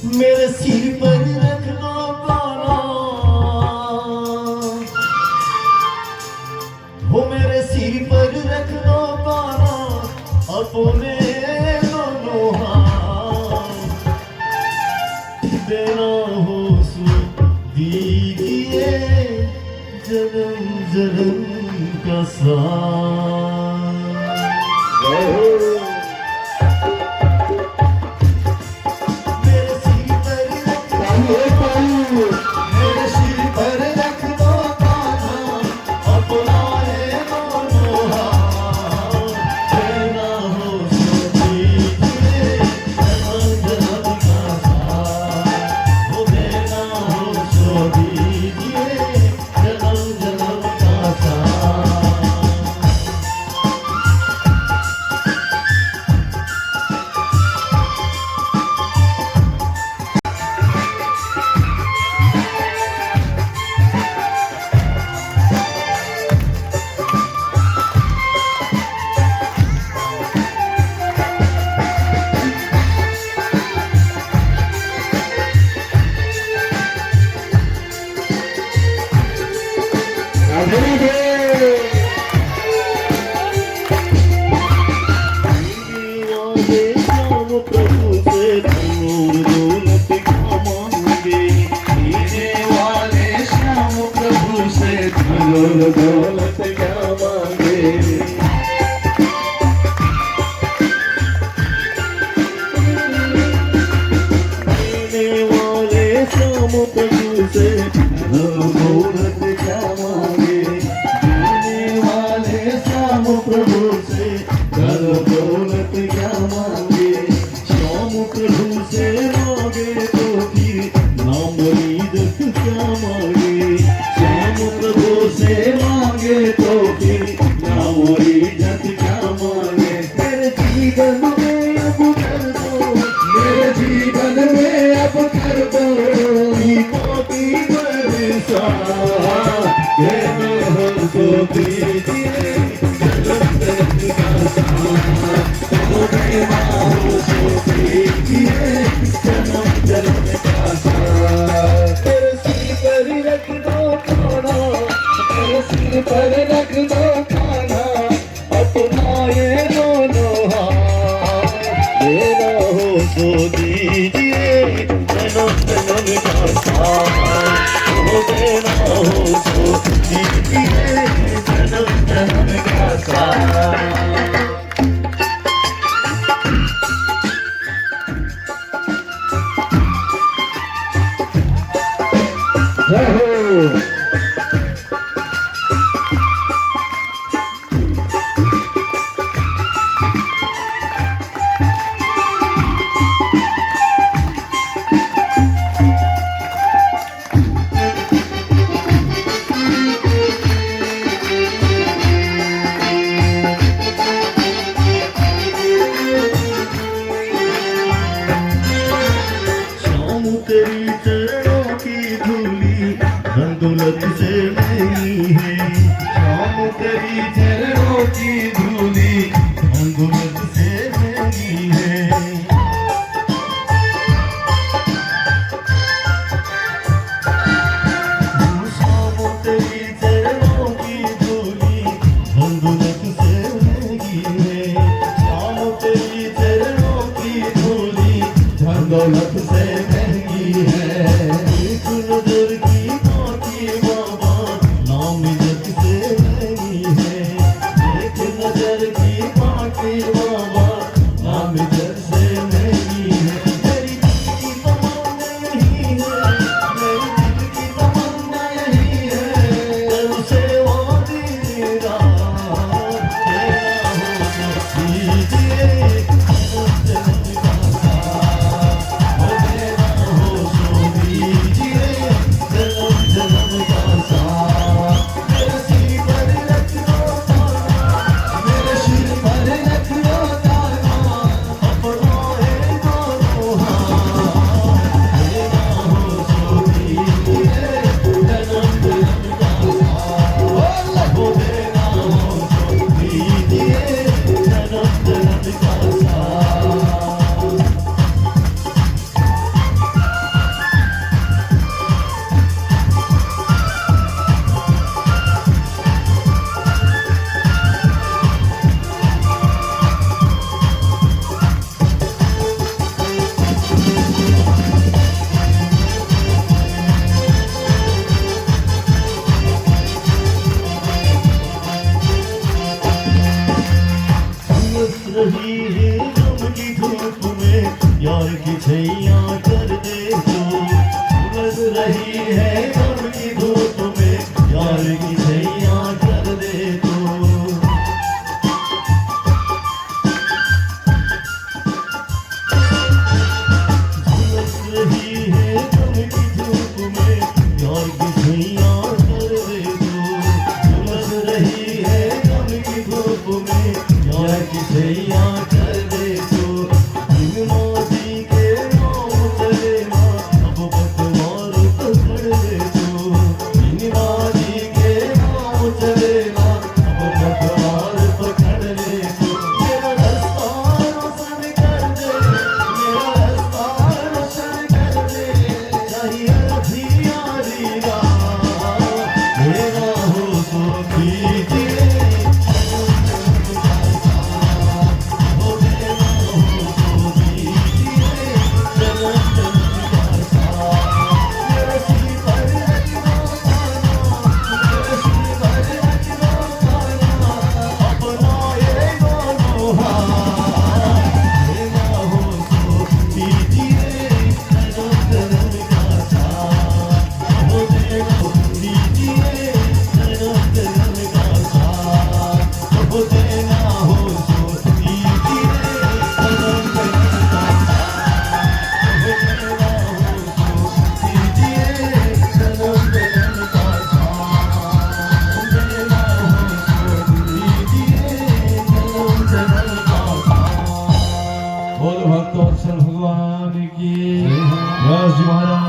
मेरे सिर पर रख दो पाना, वो मेरे सिर पर रख दो पाना, अपने दोनों हाथ देना हो सो दीजिए जन्म जन्म का साथ। दौलत क्या मांगे, देने वाले श्याम प्रभु से दौलत क्या मांगे, देने वाले श्याम प्रभु से दौलत क्या मांगे। श्याम प्रभु से मांगे तो फिर नाम इज्जत क्या मांगे, श्याम प्रभु से मांगे तो फिर नाम इज्जत क्या मांगे। मेरे जीवन में अब कर दो, मेरे जीवन में अब कर दो पापी बरसा, देना हमको दीजिए जन्म जन्म का साथ, देना हमको दीजिए जन्म जन्म का साथ। तेरे सिर पर रख दो खाना, तेरे सिर पर रख दो खाना, अपना ये दोनों हाथ देना हो तो दीजिए जन्म जन्म का साथ, देना हो तो दीजिए जन्म जन्म का साथ। जय हो। तेरी चरणों की धूली दौलत से नहीं है, शाम तेरी चरणों की धूली दौलत से नहीं है। शाम तेरी चरणों की धूली दौलत से नहीं है, शाम तेरी चरणों की धूली दौलत से एक नजर की बाकी बाबा नाम इज्जत से नहीं है, एक नजर की बाकी बाबा नाम इज्जत से नहीं है। मेरी दिल की तमन्ना यही है, मेरी दिल की तमन्ना यही है, तेरे सेवा दिन रात तेरा हो दीजिए जन्म जन्म का साथ, देना हो सो प्यार की छैया कर दे तू, उलझ रही है गम की धूप में, प्यार की छैया कर दे तू। उलझ रही है गम की धूप में, प्यार की छैया कर दे तू, उलझ रही है गम की धूप में, प्यार की छैया कर दे तू। बिन मौजी के नाम चले ना, अब पतवार पकड़ ले तू, बिन मौजी के नाम चले ना, अब पतवार पकड़ ले तू। मेरा रास्ता रोशन कर दे, मेरा रास्ता रोशन कर दे, चाहिए हथियारी राह, मेरा हो तो कीजिए। बोल भक्त वत्सल भगवान की व्यास जी महाराज।